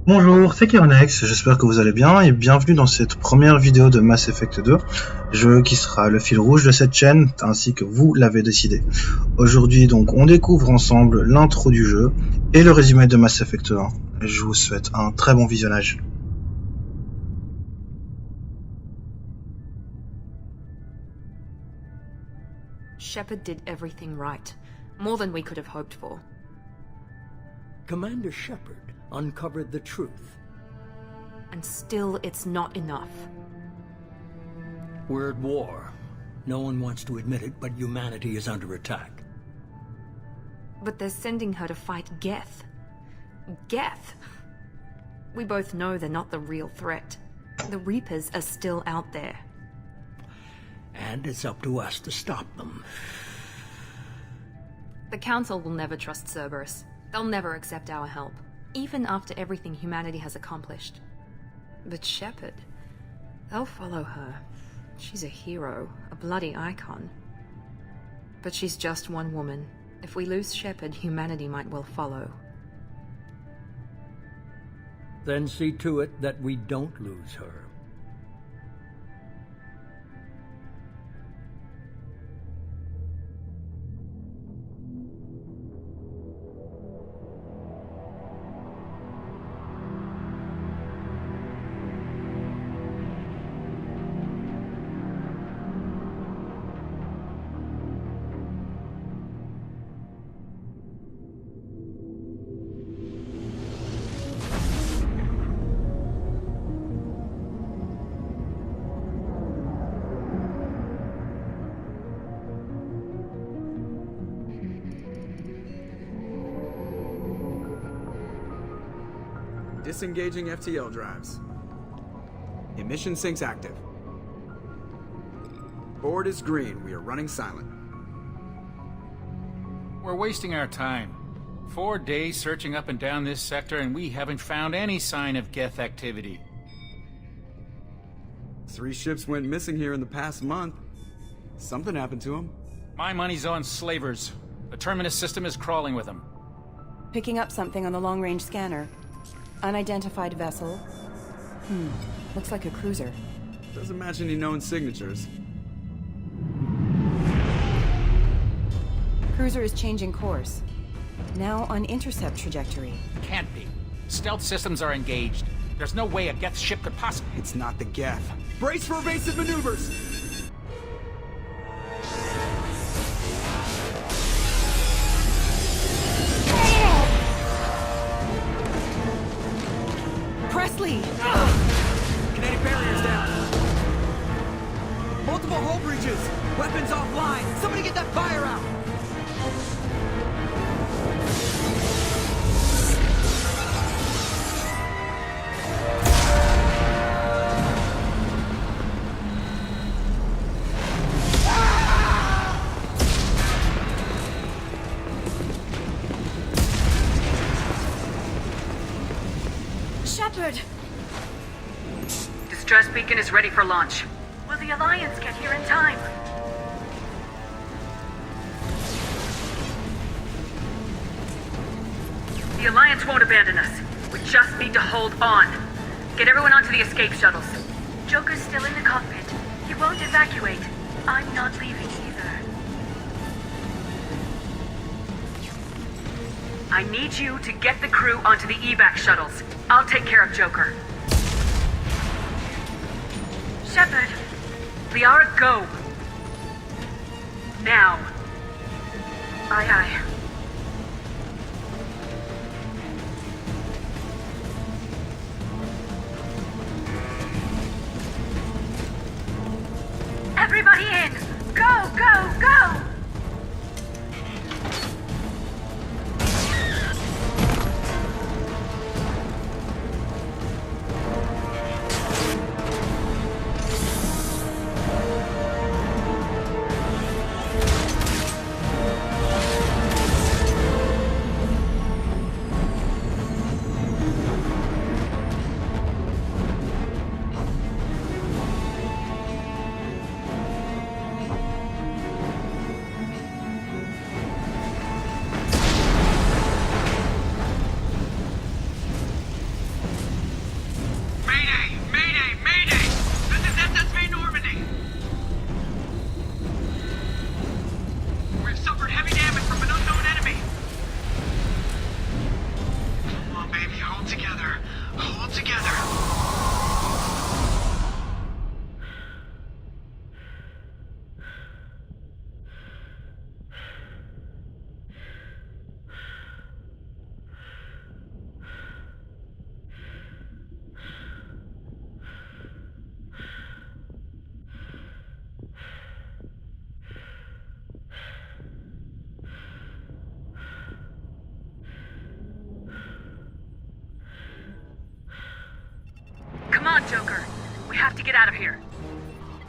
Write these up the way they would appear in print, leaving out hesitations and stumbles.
Bonjour, c'est Kernex, j'espère que vous allez bien et bienvenue dans cette première vidéo de Mass Effect 2, jeu qui sera le fil rouge de cette chaîne ainsi que vous l'avez décidé. Aujourd'hui donc on découvre ensemble l'intro du jeu et le résumé de Mass Effect 1. Je vous souhaite un très bon visionnage. Shepard did everything right, more than we could have hoped for. Commander Shepard uncovered the truth. And still it's not enough. We're at war. No one wants to admit it, but humanity is under attack. But they're sending her to fight Geth. Geth! We both know they're not the real threat. The Reapers are still out there. And it's up to us to stop them. The Council will never trust Cerberus. They'll never accept our help, even after everything humanity has accomplished. But Shepard, they'll follow her. She's a hero, a bloody icon. But she's just one woman. If we lose Shepard, humanity might well follow. Then see to it that we don't lose her. Disengaging FTL drives. Emission sinks active. Board is green. We are running silent. We're wasting our time. 4 days searching up and down this sector and we haven't found any sign of Geth activity. 3 ships went missing here in the past month. Something happened to them. My money's on slavers. The Terminus system is crawling with them. Picking up something on the long-range scanner. Unidentified vessel. Looks like a cruiser. Doesn't match any known signatures. Cruiser is changing course. Now on intercept trajectory. Can't be. Stealth systems are engaged. There's no way a Geth ship could possibly... It's not the Geth. Brace for evasive maneuvers! Presley! Kinetic barriers down. Multiple hull breaches. Weapons offline. Somebody get that fire out. Shepard! Distress beacon is ready for launch. Will the Alliance get here in time? The Alliance won't abandon us. We just need to hold on. Get everyone onto the escape shuttles. Joker's still in the cockpit. He won't evacuate. I'm not leaving either. I need you to get the crew onto the evac shuttles. I'll take care of Joker. Shepard. Liara, go. Now. Aye, aye. Everybody in! Go, go, go! together. Come on, Joker. We have to get out of here.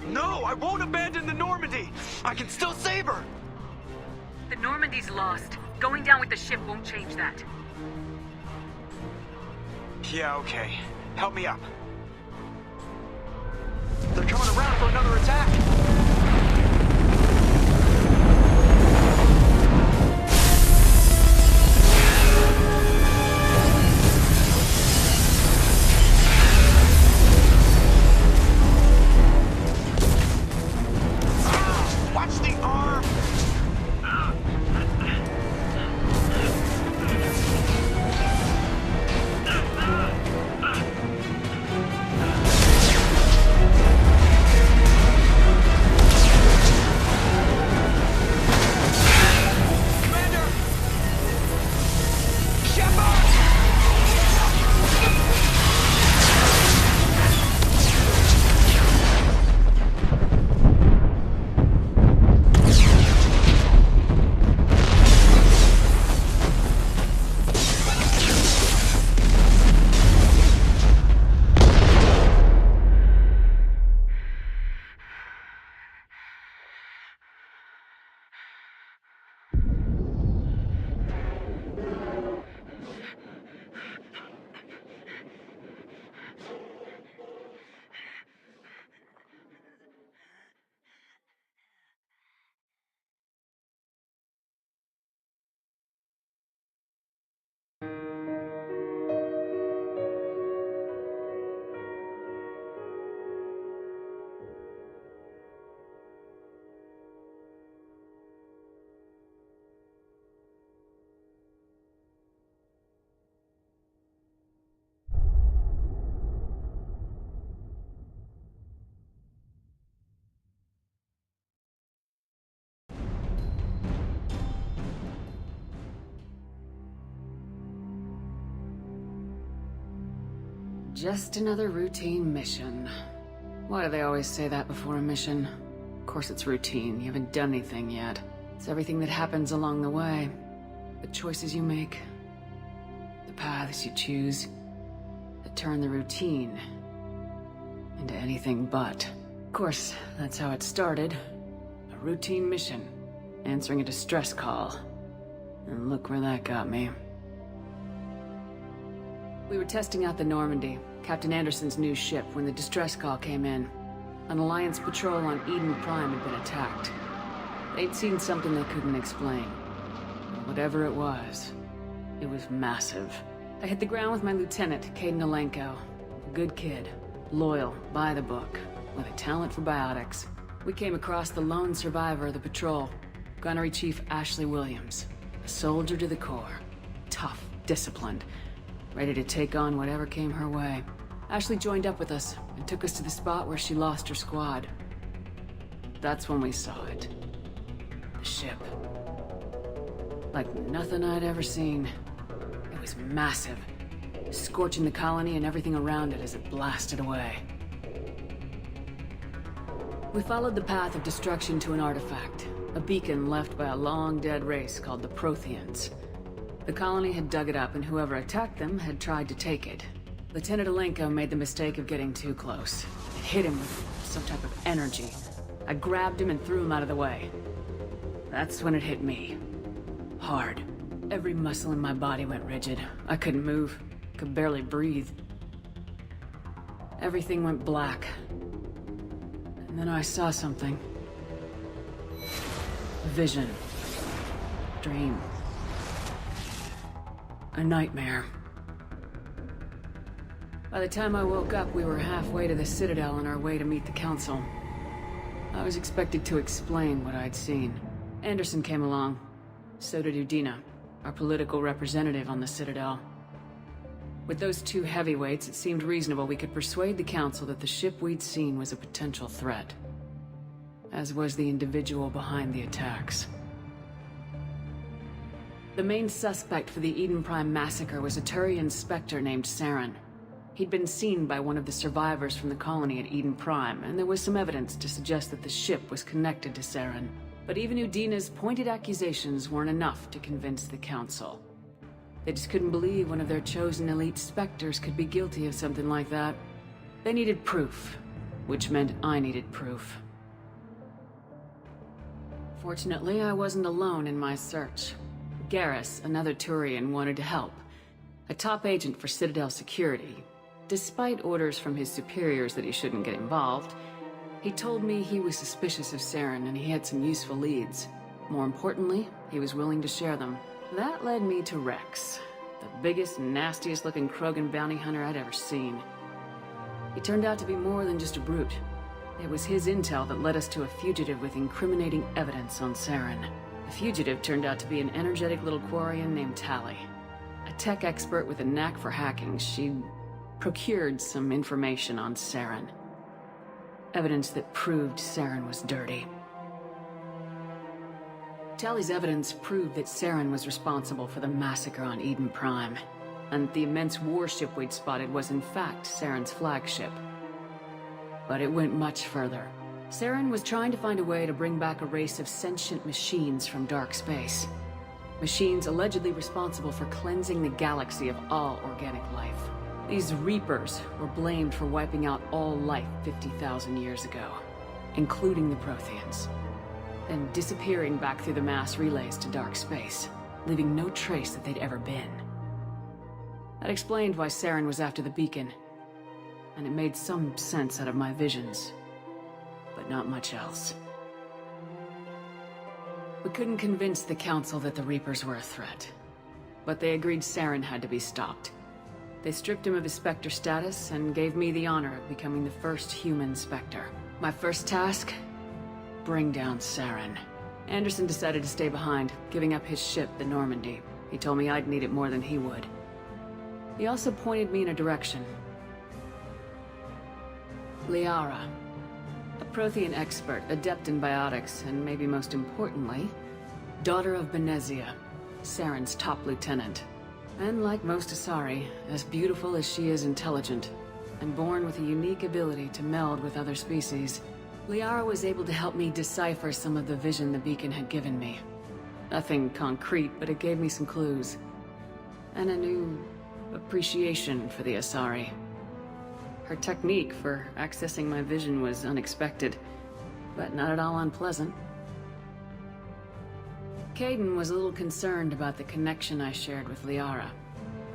No, I won't abandon the Normandy. I can still save her. The Normandy's lost. Going down with the ship won't change that. Yeah, okay. Help me up. They're coming around for another attack. Watch the arm! Commander! Shepard! Just another routine mission. Why do they always say that before a mission? Of course it's routine, you haven't done anything yet. It's everything that happens along the way. The choices you make, the paths you choose, that turn the routine into anything but. Of course, that's how it started. A routine mission, answering a distress call. And look where that got me. We were testing out the Normandy, Captain Anderson's new ship, when the distress call came in. An Alliance patrol on Eden Prime had been attacked. They'd seen something they couldn't explain. Whatever it was massive. I hit the ground with my lieutenant, Caden Alenko. A good kid, loyal, by the book, with a talent for biotics. We came across the lone survivor of the patrol, Gunnery Chief Ashley Williams. A soldier to the core. Tough, disciplined, ready to take on whatever came her way. Ashley joined up with us and took us to the spot where she lost her squad. That's when we saw it. The ship. Like nothing I'd ever seen. It was massive, scorching the colony and everything around it as it blasted away. We followed the path of destruction to an artifact, a beacon left by a long-dead race called the Protheans. The colony had dug it up, and whoever attacked them had tried to take it. Lieutenant Alenko made the mistake of getting too close. It hit him with some type of energy. I grabbed him and threw him out of the way. That's when it hit me. Hard. Every muscle in my body went rigid. I couldn't move. Could barely breathe. Everything went black. And then I saw something. A vision. Dream. A nightmare. By the time I woke up, we were halfway to the Citadel on our way to meet the Council. I was expected to explain what I'd seen. Anderson came along. So did Udina, our political representative on the Citadel. With those two heavyweights, it seemed reasonable we could persuade the Council that the ship we'd seen was a potential threat. As was the individual behind the attacks. The main suspect for the Eden Prime massacre was a Turian Spectre named Saren. He'd been seen by one of the survivors from the colony at Eden Prime, and there was some evidence to suggest that the ship was connected to Saren. But even Udina's pointed accusations weren't enough to convince the Council. They just couldn't believe one of their chosen elite Spectres could be guilty of something like that. They needed proof, which meant I needed proof. Fortunately, I wasn't alone in my search. Garrus, another Turian, wanted to help. A top agent for Citadel Security. Despite orders from his superiors that he shouldn't get involved, he told me he was suspicious of Saren and he had some useful leads. More importantly, he was willing to share them. That led me to Rex, the biggest, nastiest looking Krogan bounty hunter I'd ever seen. He turned out to be more than just a brute. It was his intel that led us to a fugitive with incriminating evidence on Saren. The fugitive turned out to be an energetic little Quarian named Tali. A tech expert with a knack for hacking, she'd procured some information on Saren. Evidence that proved Saren was dirty. Tali's evidence proved that Saren was responsible for the massacre on Eden Prime, and the immense warship we'd spotted was in fact Saren's flagship. But it went much further. Saren was trying to find a way to bring back a race of sentient machines from dark space. Machines allegedly responsible for cleansing the galaxy of all organic life. These Reapers were blamed for wiping out all life 50,000 years ago, including the Protheans, then disappearing back through the mass relays to dark space, leaving no trace that they'd ever been. That explained why Saren was after the beacon, and it made some sense out of my visions, but not much else. We couldn't convince the Council that the Reapers were a threat, but they agreed Saren had to be stopped. They stripped him of his Spectre status and gave me the honor of becoming the first human Spectre. My first task? Bring down Saren. Anderson decided to stay behind, giving up his ship, the Normandy. He told me I'd need it more than he would. He also pointed me in a direction. Liara. A Prothean expert, adept in biotics, and maybe most importantly, daughter of Benezia, Saren's top lieutenant. And like most Asari, as beautiful as she is intelligent, and born with a unique ability to meld with other species, Liara was able to help me decipher some of the vision the beacon had given me. Nothing concrete, but it gave me some clues. And a new appreciation for the Asari. Her technique for accessing my vision was unexpected, but not at all unpleasant. Caden was a little concerned about the connection I shared with Liara.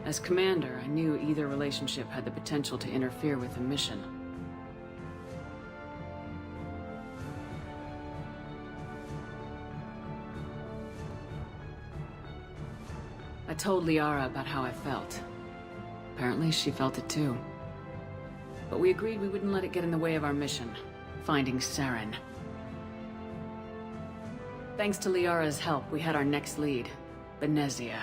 As commander, I knew either relationship had the potential to interfere with the mission. I told Liara about how I felt. Apparently, she felt it too. But we agreed we wouldn't let it get in the way of our mission, finding Saren. Thanks to Liara's help, we had our next lead, Benezia.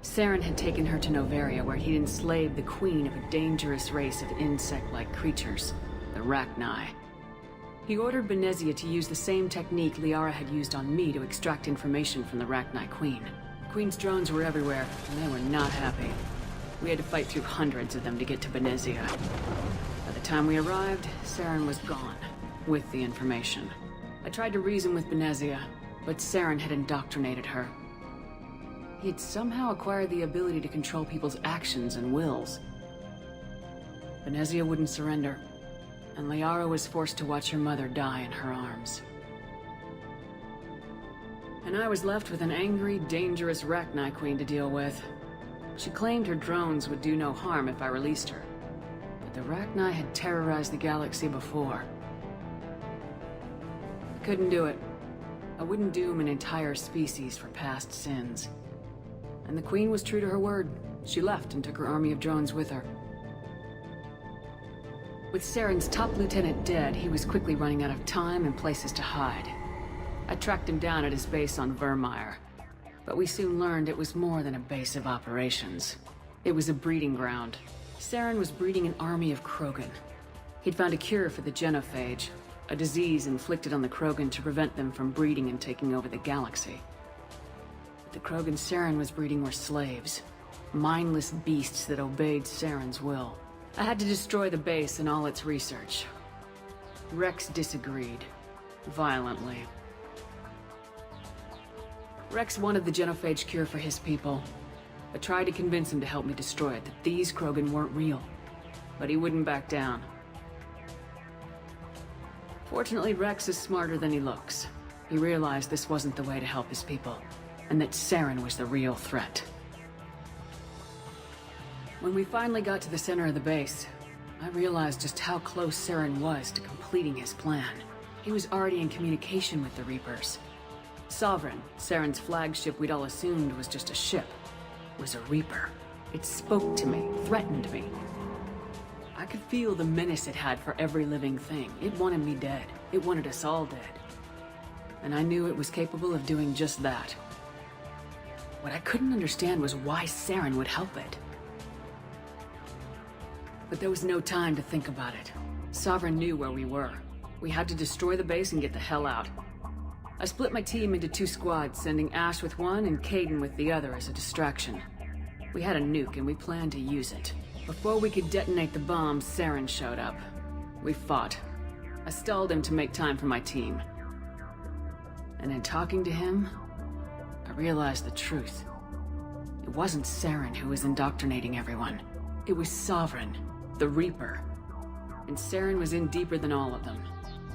Saren had taken her to Noveria, where he'd enslaved the queen of a dangerous race of insect-like creatures, the Rachni. He ordered Benezia to use the same technique Liara had used on me to extract information from the Rachni queen. The queen's drones were everywhere, and they were not happy. We had to fight through hundreds of them to get to Benezia. By the time we arrived, Saren was gone, with the information. I tried to reason with Benezia, but Saren had indoctrinated her. He had somehow acquired the ability to control people's actions and wills. Benezia wouldn't surrender, and Liara was forced to watch her mother die in her arms. And I was left with an angry, dangerous Rachni queen to deal with. She claimed her drones would do no harm if I released her, but the Rachni had terrorized the galaxy before. I couldn't do it. I wouldn't doom an entire species for past sins. And the Queen was true to her word. She left and took her army of drones with her. With Saren's top lieutenant dead, he was quickly running out of time and places to hide. I tracked him down at his base on Vermeer, but we soon learned it was more than a base of operations. It was a breeding ground. Saren was breeding an army of Krogan. He'd found a cure for the genophage, a disease inflicted on the Krogan to prevent them from breeding and taking over the galaxy. But the Krogan Saren was breeding were slaves, mindless beasts that obeyed Saren's will. I had to destroy the base and all its research. Rex disagreed, violently. Rex wanted the genophage cure for his people. I tried to convince him to help me destroy it, that these Krogan weren't real. But he wouldn't back down. Fortunately, Rex is smarter than he looks. He realized this wasn't the way to help his people, and that Saren was the real threat. When we finally got to the center of the base, I realized just how close Saren was to completing his plan. He was already in communication with the Reapers. Sovereign, Saren's flagship we'd all assumed was just a ship, was a Reaper. It spoke to me, threatened me. I could feel the menace it had for every living thing. It wanted me dead. It wanted us all dead. And I knew it was capable of doing just that. What I couldn't understand was why Saren would help it. But there was no time to think about it. Sovereign knew where we were. We had to destroy the base and get the hell out. I split my team into 2 squads, sending Ash with one and Kaidan with the other as a distraction. We had a nuke and we planned to use it. Before we could detonate the bomb, Saren showed up. We fought. I stalled him to make time for my team. And in talking to him, I realized the truth. It wasn't Saren who was indoctrinating everyone. It was Sovereign, the Reaper. And Saren was in deeper than all of them.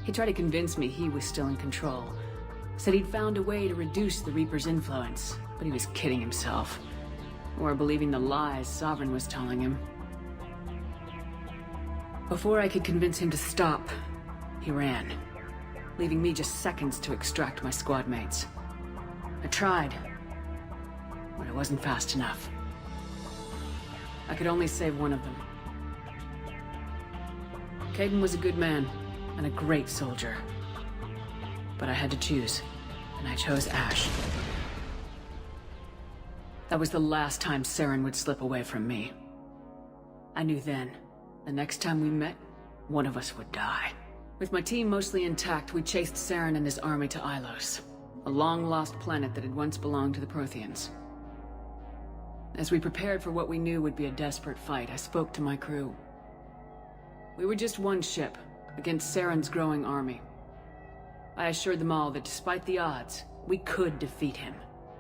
He tried to convince me he was still in control. Said he'd found a way to reduce the Reaper's influence, but he was kidding himself. Or believing the lies Sovereign was telling him. Before I could convince him to stop, he ran, leaving me just seconds to extract my squad mates. I tried, but it wasn't fast enough. I could only save one of them. Kaidan was a good man and a great soldier. But I had to choose, and I chose Ash. That was the last time Saren would slip away from me. I knew then, the next time we met, one of us would die. With my team mostly intact, we chased Saren and his army to Ilos, a long-lost planet that had once belonged to the Protheans. As we prepared for what we knew would be a desperate fight, I spoke to my crew. We were just one ship, against Saren's growing army. I assured them all that despite the odds, we could defeat him.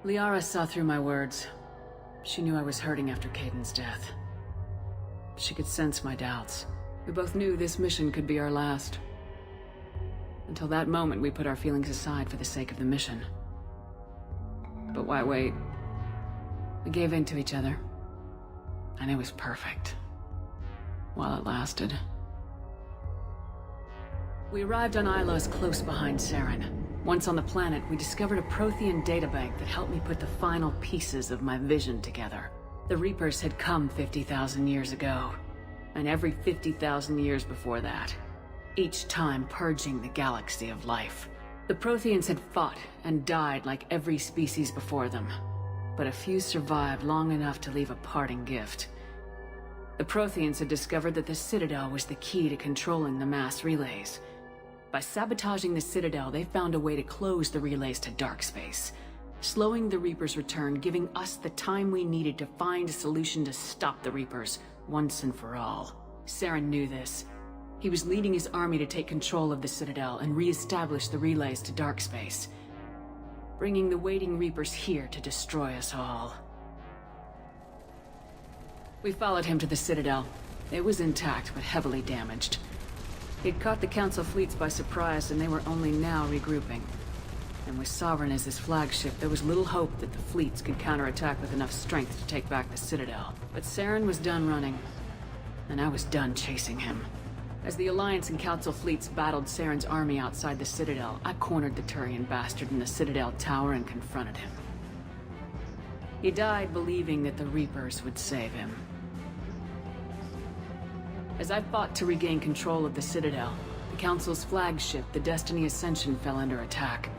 Liara saw through my words. She knew I was hurting after Kaidan's death. She could sense my doubts. We both knew this mission could be our last. Until that moment, we put our feelings aside for the sake of the mission. But why wait? We gave in to each other. And it was perfect. While it lasted. We arrived on Ilos close behind Saren. Once on the planet, we discovered a Prothean databank that helped me put the final pieces of my vision together. The Reapers had come 50,000 years ago, and every 50,000 years before that, each time purging the galaxy of life. The Protheans had fought and died like every species before them, but a few survived long enough to leave a parting gift. The Protheans had discovered that the Citadel was the key to controlling the mass relays. By sabotaging the Citadel, they found a way to close the relays to dark space, slowing the Reapers' return, giving us the time we needed to find a solution to stop the Reapers once and for all. Saren knew this. He was leading his army to take control of the Citadel and re-establish the relays to dark space, bringing the waiting Reapers here to destroy us all. We followed him to the Citadel. It was intact, but heavily damaged. He'd caught the Council fleets by surprise, and they were only now regrouping. And with Sovereign as his flagship, there was little hope that the fleets could counterattack with enough strength to take back the Citadel. But Saren was done running, and I was done chasing him. As the Alliance and Council fleets battled Saren's army outside the Citadel, I cornered the Turian bastard in the Citadel tower and confronted him. He died believing that the Reapers would save him. As I fought to regain control of the Citadel, the Council's flagship, the Destiny Ascension, fell under attack.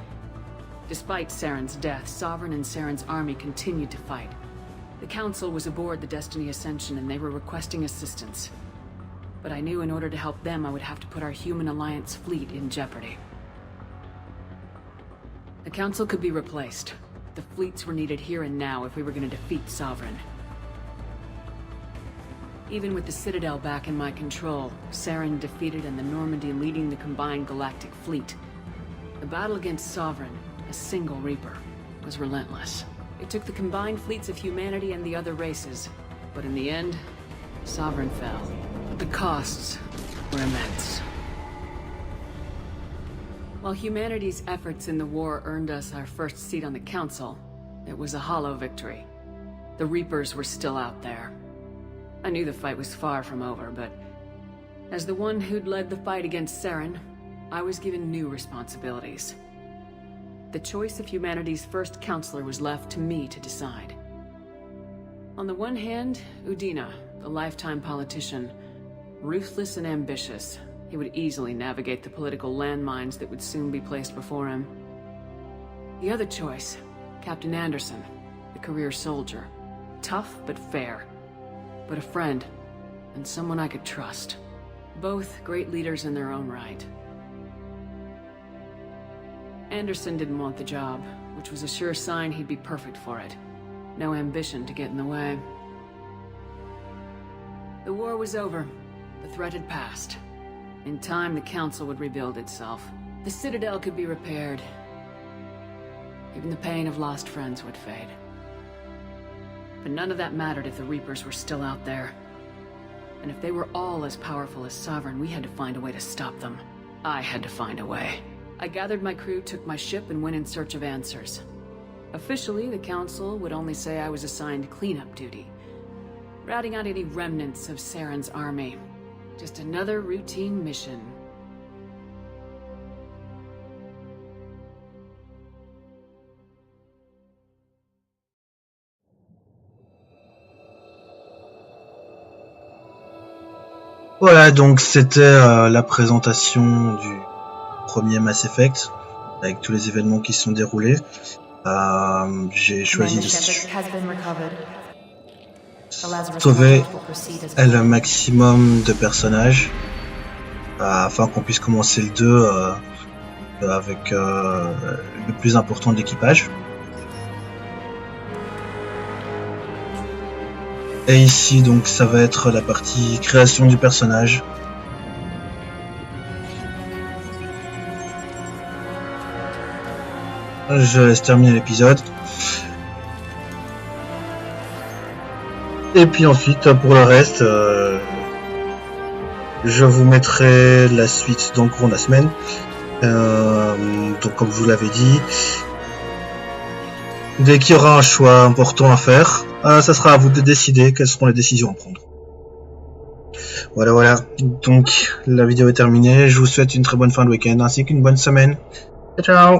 Despite Saren's death, Sovereign and Saren's army continued to fight. The Council was aboard the Destiny Ascension and they were requesting assistance. But I knew in order to help them, I would have to put our Human Alliance fleet in jeopardy. The Council could be replaced. The fleets were needed here and now if we were going to defeat Sovereign. Even with the Citadel back in my control, Saren defeated and the Normandy leading the combined galactic fleet, the battle against Sovereign, a single Reaper, was relentless. It took the combined fleets of humanity and the other races, but in the end, Sovereign fell. The costs were immense. While humanity's efforts in the war earned us our first seat on the Council, it was a hollow victory. The Reapers were still out there. I knew the fight was far from over, but as the one who'd led the fight against Saren, I was given new responsibilities. The choice of humanity's first counselor was left to me to decide. On the one hand, Udina, the lifetime politician, ruthless and ambitious, he would easily navigate the political landmines that would soon be placed before him. The other choice, Captain Anderson, the career soldier, tough but fair, but a friend, and someone I could trust. Both great leaders in their own right. Anderson didn't want the job, which was a sure sign he'd be perfect for it. No ambition to get in the way. The war was over. The threat had passed. In time, the Council would rebuild itself. The Citadel could be repaired. Even the pain of lost friends would fade. But none of that mattered if the Reapers were still out there. And if they were all as powerful as Sovereign, we had to find a way to stop them. I had to find a way. I gathered my crew, took my ship, and went in search of answers. Officially, the Council would only say I was assigned cleanup duty, routing out any remnants of Saren's army. Just another routine mission. Voilà, donc c'était la présentation du premier Mass Effect, avec tous les événements qui se sont déroulés. J'ai choisi de sauver le maximum de personnages afin qu'on puisse commencer le 2 avec le plus important de l'équipage. Et ici donc ça va être la partie création du personnage. Je laisse terminer l'épisode. Et puis ensuite pour le reste je vous mettrai la suite dans le cours de la semaine. Donc comme je vous l'avais dit, dès qu'il y aura un choix important à faire, ça sera à vous de décider quelles seront les décisions à prendre. Voilà, donc la vidéo est terminée, je vous souhaite une très bonne fin de week-end ainsi qu'une bonne semaine. Ciao.